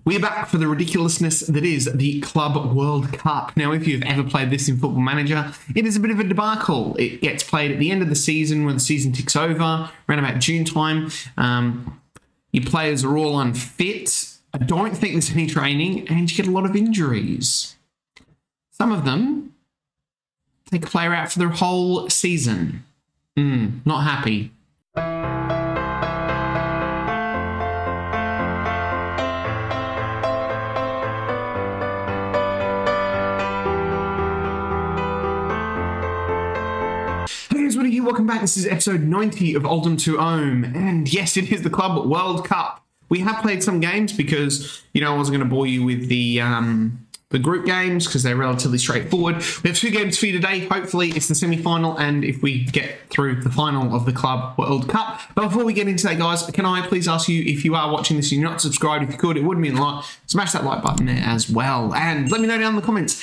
We're back for the ridiculousness that is the Club World Cup. Now, if you've ever played this in Football Manager, it is a bit of a debacle. It gets played at the end of the season when the season ticks over, around about June time. Your players are all unfit. I don't think there's any training, and you get a lot of injuries. Some of them take a player out for the whole season. Not happy. Welcome back. This is episode 90 of Oldham to Ohm, and yes, it is the Club World Cup. We have played some games because, I wasn't going to bore you with the group games because they're relatively straightforward. We have 2 games for you today. Hopefully, it's the semi-final, and if we get through the final of the Club World Cup. But before we get into that, guys, can I please ask you, if you are watching this and you're not subscribed, if you could, it would mean a lot. Smash that like button there as well, and let me know down in the comments.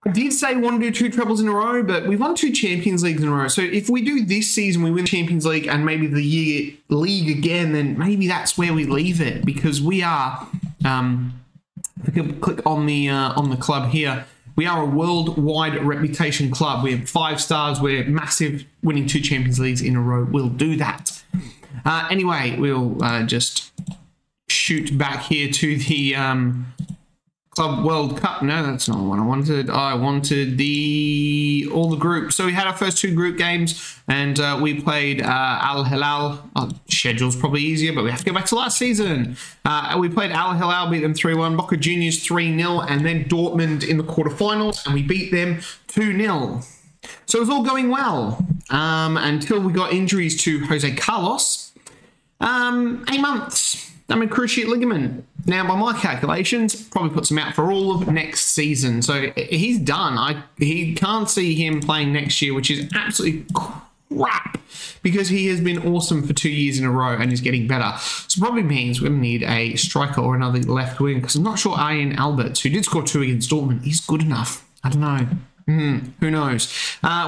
I did say we want to do 2 trebles in a row, but we've won 2 Champions Leagues in a row. So if we do this season, we win the Champions League and maybe the year league again, then maybe that's where we leave it, because we are, if you click on the club here, we are a worldwide reputation club. We have 5 stars. We're massive. Winning 2 Champions Leagues in a row will do that. Anyway, we'll just shoot back here to the Club World Cup. No, that's not what I wanted. I wanted all the groups. So we had our first 2 group games, and we played Al Hilal. Schedule's probably easier, but we have to go back to last season. We played Al Hilal, beat them 3-1. Boca Juniors 3-0, and then Dortmund in the quarterfinals, and we beat them 2-0. So it was all going well until we got injuries to Jose Carlos. 8 months. Cruciate ligament. Now, by my calculations, probably puts him out for all of next season. So he's done. He can't see him playing next year, which is absolutely crap, because he has been awesome for 2 years in a row and is getting better. So probably means we're going to need a striker or another left wing, because I'm not sure Ian Alberts, who did score 2 against Dortmund, he's good enough. I don't know. Who knows?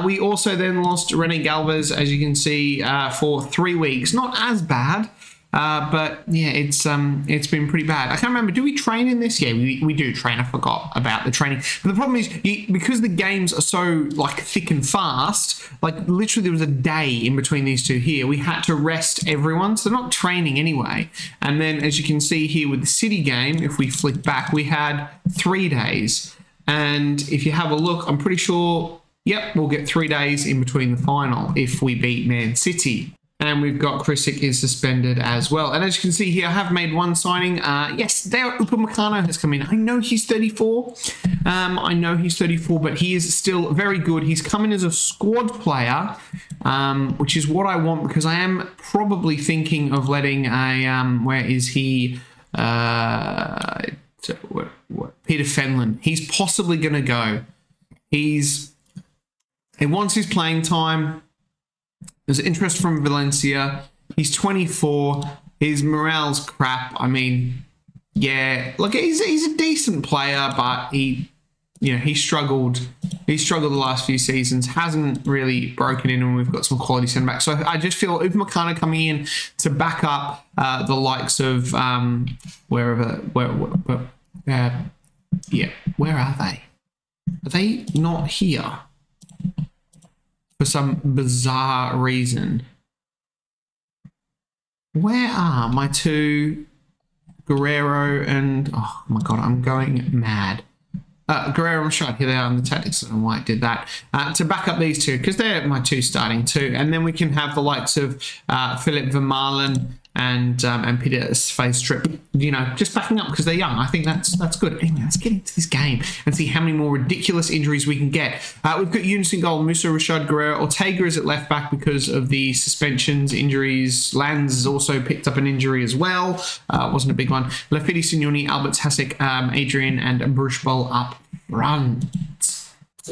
We also then lost René Galvez, as you can see, for 3 weeks. Not as bad. But yeah, it's been pretty bad. I can't remember. Do we train in this? Yeah, we do train. I forgot about the training. But the problem is, because the games are so thick and fast, literally there was a day in between these 2 here. We had to rest everyone, so they're not training anyway. And then, as you can see here with the City game, if we flick back, we had 3 days. And if you have a look, I'm pretty sure, yep, we'll get 3 days in between the final if we beat Man City. And we've got Krisic is suspended as well. And as you can see here, I have made 1 signing. Yes, Upamecano has come in. I know he's 34. But he is still very good. He's come in as a squad player, which is what I want, because I am probably thinking of letting a, where is he? Peter Fenlon. He's possibly going to go. He wants his playing time. There's interest from Valencia. He's 24. His morale's crap. I mean, yeah, look, he's a decent player, but he struggled. He struggled the last few seasons. Hasn't really broken in, and we've got some quality centre backs. So I just feel Upamecano coming in to back up the likes of where are they? Are they not here? For some bizarre reason. Where are my 2, Guerrero and, oh my god, I'm going mad. Guerrero and Shot, here they are on the tactics. I don't know why I did that. To back up these 2, because they're my 2 starting 2. And then we can have the likes of Philip Vermaelen and Peter Sveistrup, just backing up because they're young. I think that's good. Anyway, let's get into this game and see how many more ridiculous injuries we can get. We've got Yunus in goal, Musa, Rashad, Guerrero. Ortega is at left back because of the suspensions, injuries. Lanz has also picked up an injury as well. Wasn't a big one. Lafidi, Signoni, Alberts, Hasek, Adrian, and Bruchbol up front.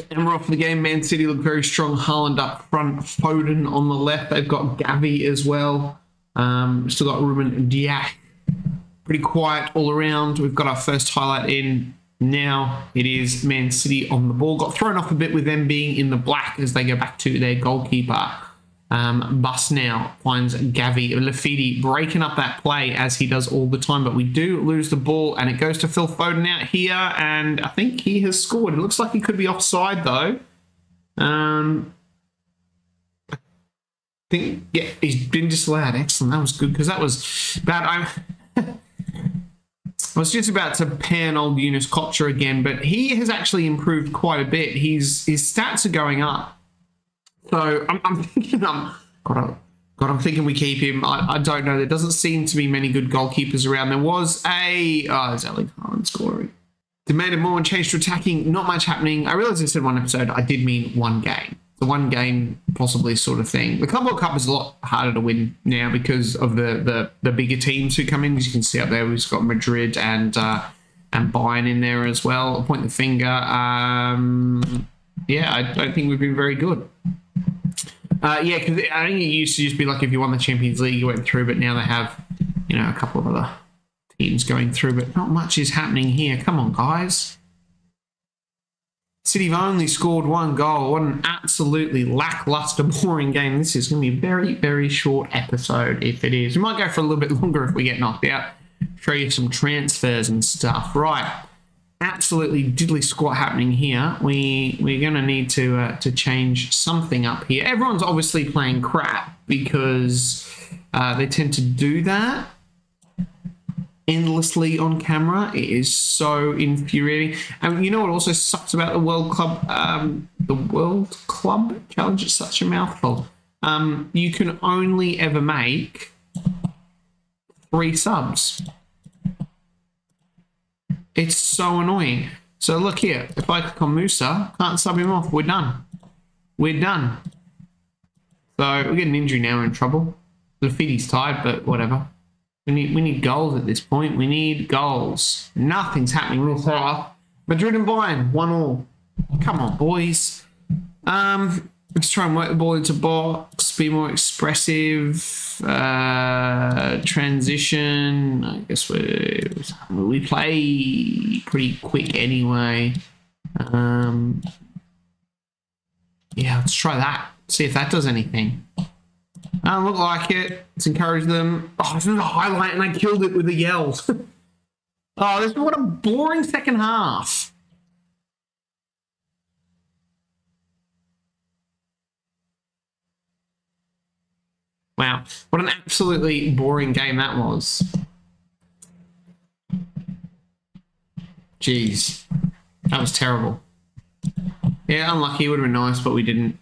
And we're off for the game. Man City look very strong. Haaland up front, Foden on the left. They've got Gavi as well. Still got Ruben Dias. Pretty quiet all around. We've got our first highlight in now. It is Man City on the ball. Got thrown off a bit with them being in the black as they go back to their goalkeeper. Bus now finds Gavi Lafidi breaking up that play as he does all the time, but we do lose the ball and it goes to Phil Foden out here, and I think he has scored. It looks like he could be offside though. I think, yeah, he's been disallowed. Excellent, that was good because that was bad. I was just about to pan old Yunus Kocher again, but he has actually improved quite a bit. His stats are going up. So I'm thinking, I'm thinking we keep him. I don't know. There doesn't seem to be many good goalkeepers around. There was there's Erling Haaland scoring. Demanded more and changed to attacking. Not much happening. I realised I said one episode. I did mean one game. The one game possibly sort of thing. The Club World Cup is a lot harder to win now because of the bigger teams who come in. As you can see up there, we've got Madrid and Bayern in there as well. I'll point the finger. Yeah, I don't think we've been very good. Yeah, because I think it used to just be like if you won the Champions League, you went through, but now they have, you know, a couple of other teams going through, but not much is happening here. Come on, guys. City have only scored one goal. What an absolutely lackluster, boring game. This is going to be a very, very short episode if it is. We might go for a little bit longer if we get knocked out. Show you some transfers and stuff. Right. Absolutely diddly squat happening here. We're going to need to change something up here. Everyone's obviously playing crap because they tend to do that endlessly on camera. It is so infuriating. And you know what also sucks about the World Club Challenge? It's such a mouthful. You can only ever make 3 subs. It's so annoying. So look here. If I click on Musa, can't sub him off. We're done. We're done. So we get an injury now. We're in trouble. Lafidi's tired, but whatever. We need goals at this point. We need goals. Nothing's happening real far. Madrid and Bayern, 1-1. Come on, boys. Let's try and work the ball into box, be more expressive. Transition. I guess we play pretty quick anyway. Yeah, let's try that. See if that does anything. Doesn't look like it. Let's encourage them. Oh, this was a highlight and I killed it with a yell. Oh, what a boring second half. Wow, what an absolutely boring game that was. Jeez, that was terrible. Yeah, unlucky. It would have been nice, but we didn't.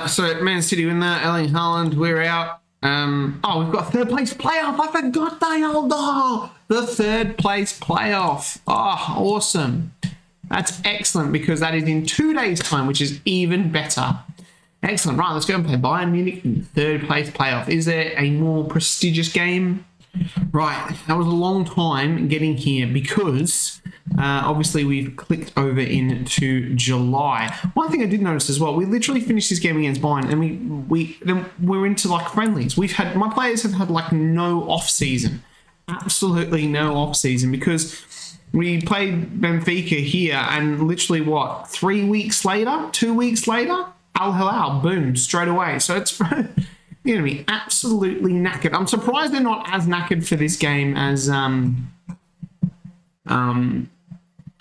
So Man City win that. Erling Haaland, we're out. Oh, we've got 3rd place playoff. I forgot the 3rd place playoff. Oh, awesome. That's excellent because that is in 2 days' time, which is even better. Excellent. Right, let's go and play Bayern Munich in 3rd place playoff. Is there a more prestigious game? Right, that was a long time getting here because obviously we've clicked over into July. One thing I did notice as well, we literally finished this game against Bayern and we're into like friendlies. My players have had like no off season, absolutely no off season because we played Benfica here and literally what, 3 weeks later, 2 weeks later, Al Hilal, boom, straight away. So it's going to be absolutely knackered. I'm surprised they're not as knackered for this game as I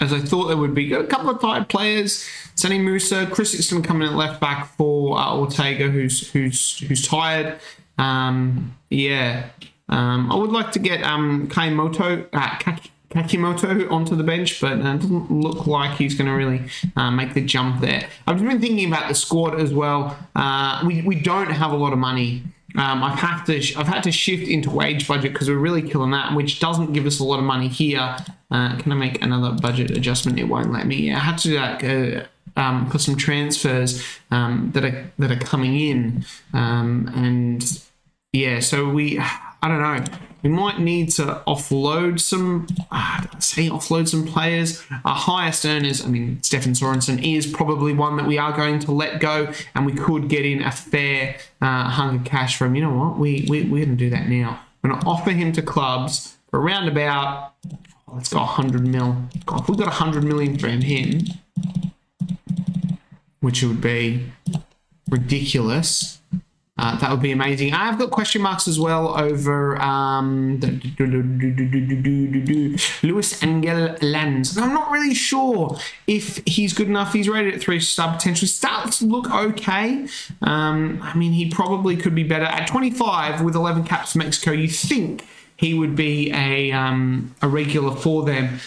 thought they would be. Got a couple of tired players. Sonny Musa, Christensen coming at left back for Ortega, who's tired. Yeah. I would like to get Kakimoto onto the bench, but it doesn't look like he's going to really make the jump there. I've been thinking about the squad as well. We don't have a lot of money. I've had to shift into wage budget because we're really killing that, which doesn't give us a lot of money here. Can I make another budget adjustment? It won't let me. I had to do that for some transfers that are coming in, and yeah. So I don't know. We might need to offload some players. Our highest earners, I mean, Stefan Sorensen is probably one that we are going to let go, and we could get in a fair hunk of cash from. You know what? We're going to do that now. We're going to offer him to clubs for around about, let's go 100 mil. God, if we got 100 million for him, which would be ridiculous. That would be amazing. I've got question marks as well over Luis Angel Lanz. I'm not really sure if he's good enough. He's rated at 3-star potential. Starts to look okay. I mean, he probably could be better. At 25 with 11 caps for Mexico, you think he would be a regular for them.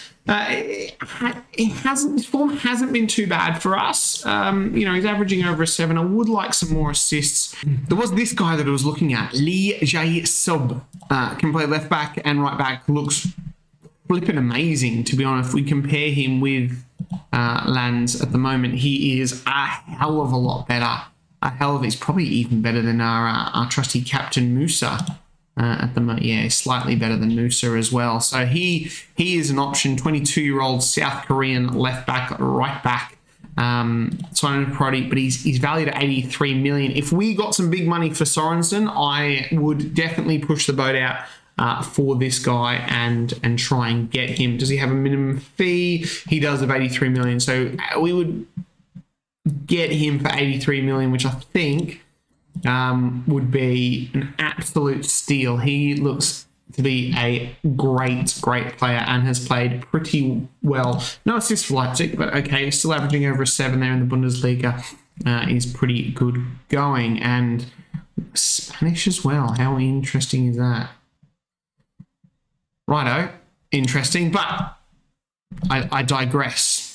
His form hasn't been too bad for us. You know, he's averaging over a 7. I would like some more assists. There was this guy that I was looking at, Lee Jae-sub. Can play left back and right back. Looks flipping amazing, to be honest. If we compare him with Lanz at the moment, he is a hell of a lot better. He's probably even better than our trusty captain Musa. At the moment, yeah, slightly better than Musa as well. So he is an option. 22-year-old South Korean left back, right back. Signed priority, but he's valued at 83 million. If we got some big money for Sorensen, I would definitely push the boat out for this guy and try and get him. Does he have a minimum fee? He does have 83 million. So we would get him for 83 million, which I think would be an absolute steal. He looks to be a great player and has played pretty well. No assists for Leipzig, but okay, still averaging over a 7 there in the Bundesliga. Is pretty good going. And Spanish as well. How interesting is that? Righto. Interesting, but I digress.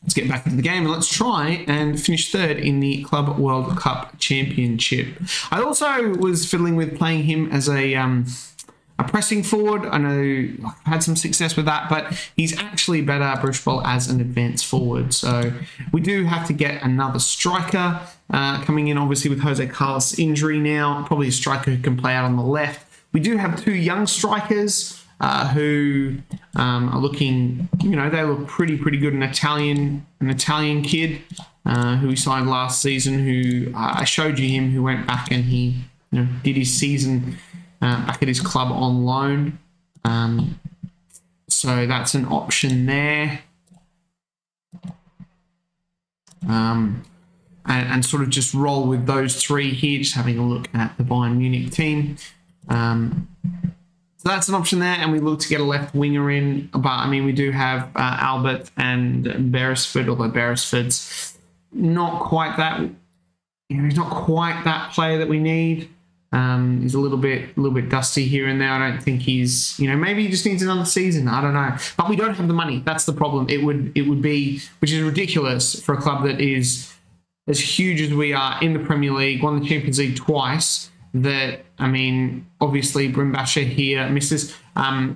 Let's get back into the game and let's try and finish 3rd in the Club World Cup Championship. I also was fiddling with playing him as a pressing forward. I know I've had some success with that, but he's actually better, Bruce Ball, as an advanced forward. So we do have to get another striker coming in, obviously, with Jose Carlos' injury now. Probably a striker who can play out on the left. We do have 2 young strikers who are looking, you know, they look pretty good. An Italian kid who we signed last season, who I showed you him, who went back and he, you know, did his season back at his club on loan. So that's an option there. And sort of just roll with those 3 here, just having a look at the Bayern Munich team. So that's an option there, and we look to get a left winger in. But, I mean, we do have Albert and Beresford, although Beresford's not quite that, you know, he's not quite that player that we need. He's a little bit dusty here and there. I don't think he's, you know, maybe he just needs another season. I don't know. But we don't have the money. That's the problem. It would be, which is ridiculous for a club that is as huge as we are in the Premier League, won the Champions League twice. That, I mean, obviously Brimbasha here misses. The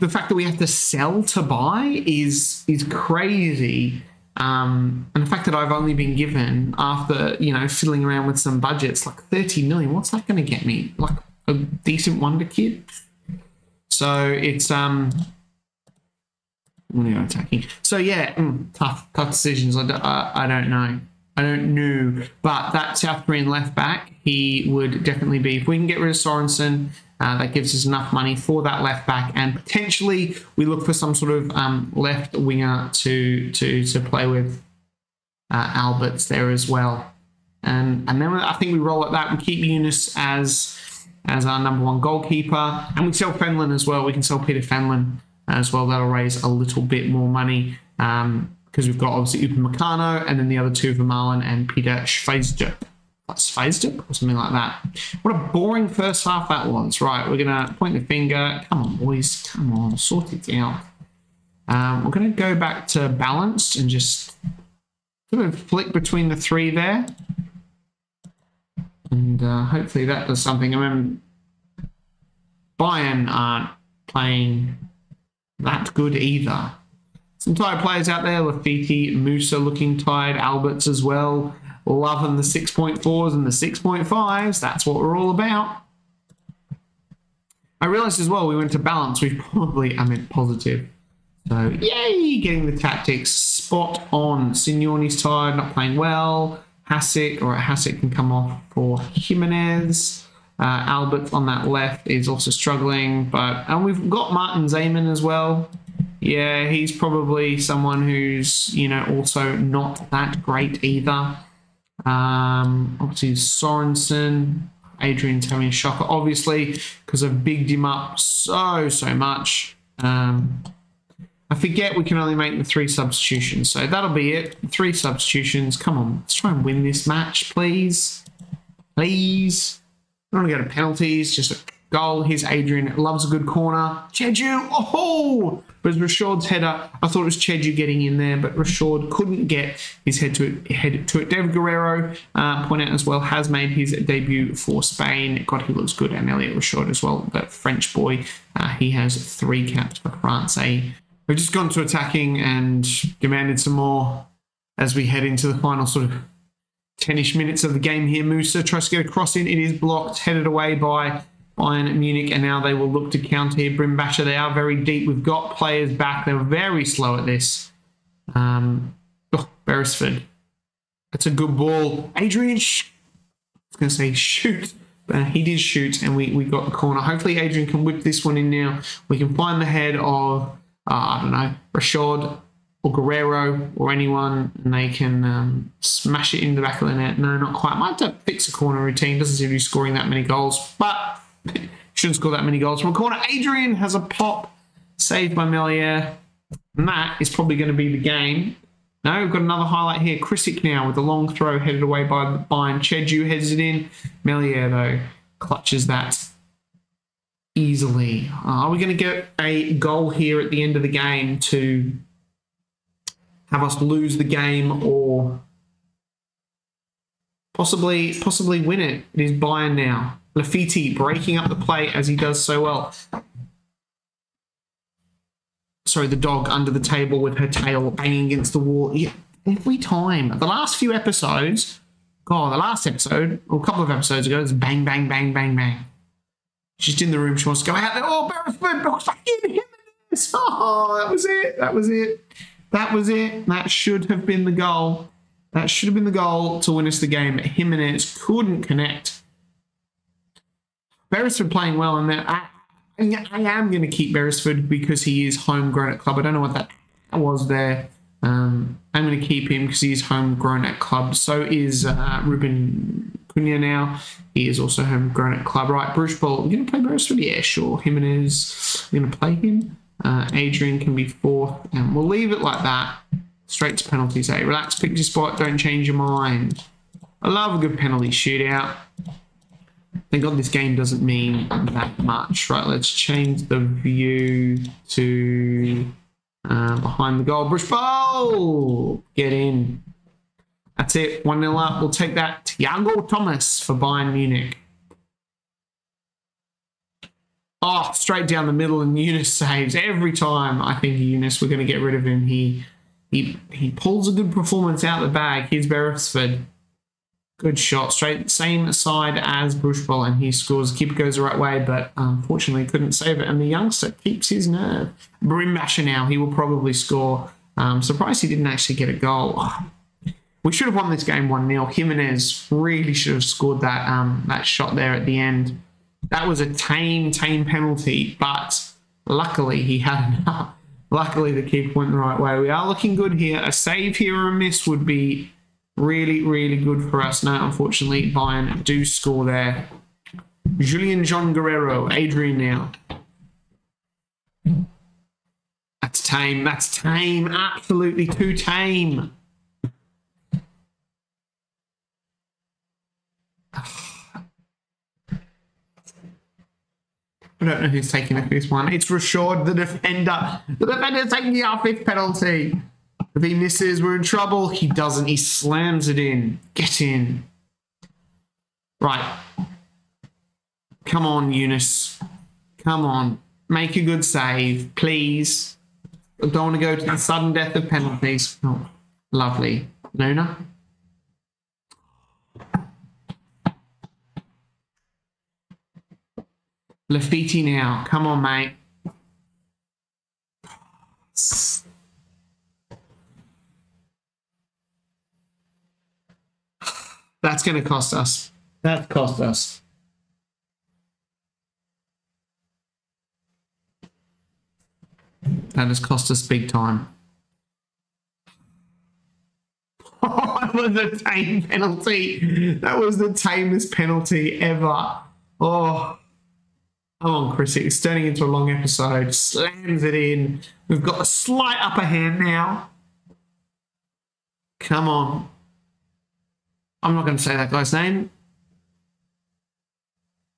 fact that we have to sell to buy is crazy. And the fact that I've only been given, after, you know, fiddling around with some budgets, like 30 million, what's that going to get me? Like a decent wonder kid? So it's, what are you attacking? So yeah, tough decisions. I don't know. I don't know, but that South Korean left back, he would definitely be, if we can get rid of Sorensen, that gives us enough money for that left back, and potentially we look for some sort of left winger to play with Alberts there as well. And then I think we roll at that. We keep Eunice as our number 1 goalkeeper, and we sell Fenlon as well. We can sell Peter Fenlon as well. That'll raise a little bit more money. Because we've got obviously Upamecano and then the other 2, Vermaelen and Peter Schweizdrup. Or something like that. What a boring first half that was. Right, we're going to point the finger. Come on, boys. Come on, sort it out. We're going to go back to balanced and just sort of flick between the 3 there. And hopefully that does something. I mean, Bayern aren't playing that good either. Some tired players out there, Lafiti, Musa looking tired, Alberts as well. Loving the 6.4s and the 6.5s. That's what we're all about. I realised as well, we went to balance. I meant positive. So, yay, getting the tactics spot on. Signori's tired, not playing well. Hasek can come off for Jimenez. Albert on that left is also struggling. And we've got Martin Zayman as well. Yeah, he's probably someone who's, you know, also not that great either. Obviously, Sorensen. Adrian's having a shocker, obviously, because I've bigged him up so much. I forget we can only make the 3 substitutions, so that'll be it. 3 substitutions. Come on, let's try and win this match, please. Please. I don't want to go to penalties, just a goal. Here's Adrian, loves a good corner. Cheju, oh! But it was Rashad's header. I thought it was Cheju getting in there, but Rashad couldn't get his head to it. David Guerrero, point out as well, has made his debut for Spain. God, he looks good. And Elliot Rashad as well, the French boy. He has 3 caps for France. We've just gone to attacking and demanded some more as we head into the final sort of 10-ish minutes of the game here. Musa tries to get a cross in. It is blocked, headed away by Bayern Munich, and now they will look to counter here. Brimbasher, they are very deep. We've got players back. They're very slow at this. Beresford. That's a good ball. Adrian, I was going to say shoot. But he did shoot, and we got the corner. Hopefully Adrian can whip this one in now. We can find the head of, I don't know, Rashad or Guerrero or anyone, and they can smash it in the back of the net. No, not quite. Might have to fix a corner routine. Doesn't seem to be scoring that many goals, but shouldn't score that many goals from a corner. Adrian has a pop, saved by Melier. And that is probably going to be the game. No, we've got another highlight here. Krisic now with the long throw headed away by Bayern. Cheju heads it in. Melier, though, clutches that easily. Are we going to get a goal here at the end of the game to have us lose the game or possibly win it? It is Bayern now. Lafiti breaking up the play as he does so well. Sorry, the dog under the table with her tail banging against the wall. Yeah, every time. The last few episodes, God, the last episode, or a couple of episodes ago, it's bang, bang, bang, bang, bang. She's in the room. She wants to go out there. Oh, Beresford, oh, that was it. That was it. That was it. That should have been the goal. That should have been the goal to win us the game. Jimenez couldn't connect. Beresford playing well in there. I am going to keep Beresford because he is homegrown at club. I don't know what that was there. I'm going to keep him because he is homegrown at club. So is Ruben Cunha now. He is also homegrown at club. Right, Bruce Ball. We're going to play Beresford? Yeah, sure. Jimenez. We're going to play him. Adrian can be 4th. And we'll leave it like that. Straight to penalties. Relax, pick your spot. Don't change your mind. I love a good penalty shootout. Thank God this game doesn't mean that much. Right, let's change the view to behind the goal. Bruce Ball! Get in. That's it. 1-0 up. We'll take that. Thiago Thomas for Bayern Munich. Oh, straight down the middle, and Yunus saves. Every time I think Yunus, we're going to get rid of him. He pulls a good performance out of the bag. Here's Beresford. Good shot, straight, same side as Bruchball, and he scores. Keeper goes the right way, but unfortunately couldn't save it. And the youngster keeps his nerve. Brimbasher now, he will probably score. Surprised he didn't actually get a goal. Oh, we should have won this game 1-0. Jimenez really should have scored that shot there at the end. That was a tame penalty, but luckily he had enough. Luckily the keeper went the right way. We are looking good here. A save here or a miss would be really, really good for us. No, unfortunately, Bayern do score there. Julian John Guerrero, Adrian now. That's tame. That's tame. Absolutely too tame. I don't know who's taking the 5th one. It's Rashad, the defender. The defender's taking our 5th penalty. If he misses, we're in trouble. He doesn't. He slams it in. Get in. Right. Come on, Yunus. Come on. Make a good save, please. I don't want to go to the sudden death of penalties. Oh, lovely. Nona? Lafiti now. Come on, mate. That's going to cost us. That cost us. That has cost us big time. I was a tame penalty. That was the tamest penalty ever. Oh, come on, Chris. It's turning into a long episode. Slams it in. We've got a slight upper hand now. Come on. I'm not going to say that guy's name.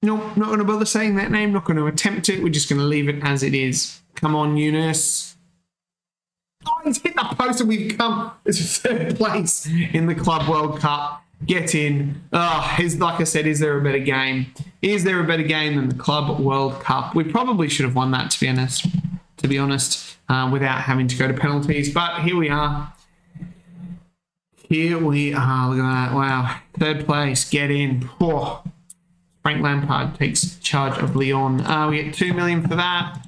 Nope, not going to bother saying that name. Not going to attempt it. We're just going to leave it as it is. Come on, Yunus. Oh, he's hit the post and we've come to third place in the Club World Cup. Get in. Like I said, is there a better game? Is there a better game than the Club World Cup? We probably should have won that, to be honest, without having to go to penalties. But here we are. Here we are. Look at that. Wow. Third place. Get in. Oh. Frank Lampard takes charge of Lyon. We get 2 million for that.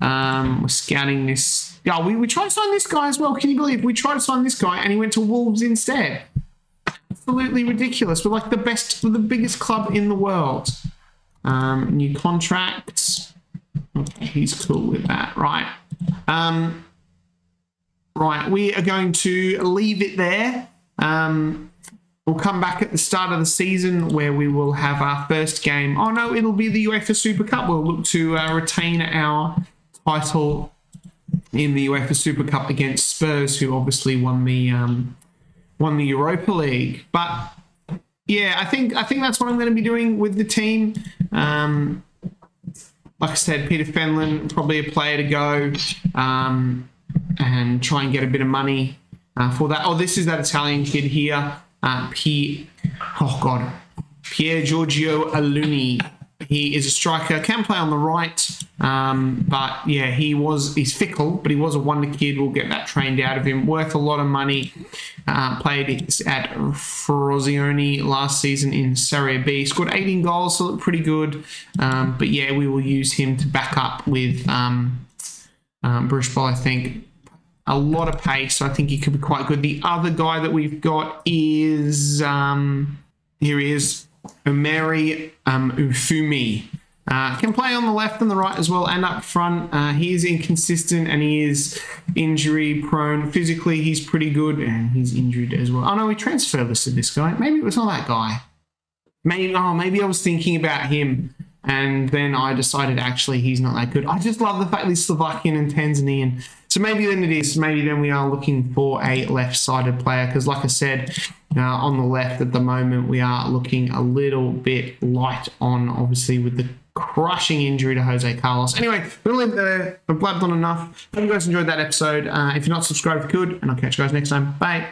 We're scouting this. Yeah, we tried to sign this guy as well. Can you believe we tried to sign this guy and he went to Wolves instead? Absolutely ridiculous. We're like the biggest club in the world. New contracts. Okay, he's cool with that, right? Right, we are going to leave it there. We'll come back at the start of the season where we will have our first game. Oh no, it'll be the UEFA Super Cup. We'll look to retain our title in the UEFA Super Cup against Spurs, who obviously won the Europa League. But yeah, I think that's what I'm going to be doing with the team. Like I said, Peter Fenlon, probably a player to go, and try and get a bit of money for that. Oh, this is that Italian kid here. Pier Giorgio Aluni. He is a striker, can play on the right, but yeah, he's fickle, but he was a wonder kid. We'll get that trained out of him. Worth a lot of money. Played at Frosinone last season in Serie B. Scored 18 goals, so looked pretty good. But yeah, we will use him to back up with Bruce, I think. A lot of pace, so I think he could be quite good. The other guy that we've got is, here he is, Omeri Ufumi. Can play on the left and the right as well, and up front. He is inconsistent and he is injury prone. Physically, he's pretty good, and he's injured as well. Oh no, we transfer listed this guy. Maybe it was not that guy. Maybe I was thinking about him, and then I decided actually he's not that good. I just love the fact that he's Slovakian and Tanzanian. So maybe then it is. Maybe then we are looking for a left-sided player, because like I said, on the left at the moment, we are looking a little bit light on, obviously, with the crushing injury to Jose Carlos. Anyway, we'll leave it there. I've blabbed on enough. Hope you guys enjoyed that episode. If you're not subscribed, if you could, and I'll catch you guys next time. Bye.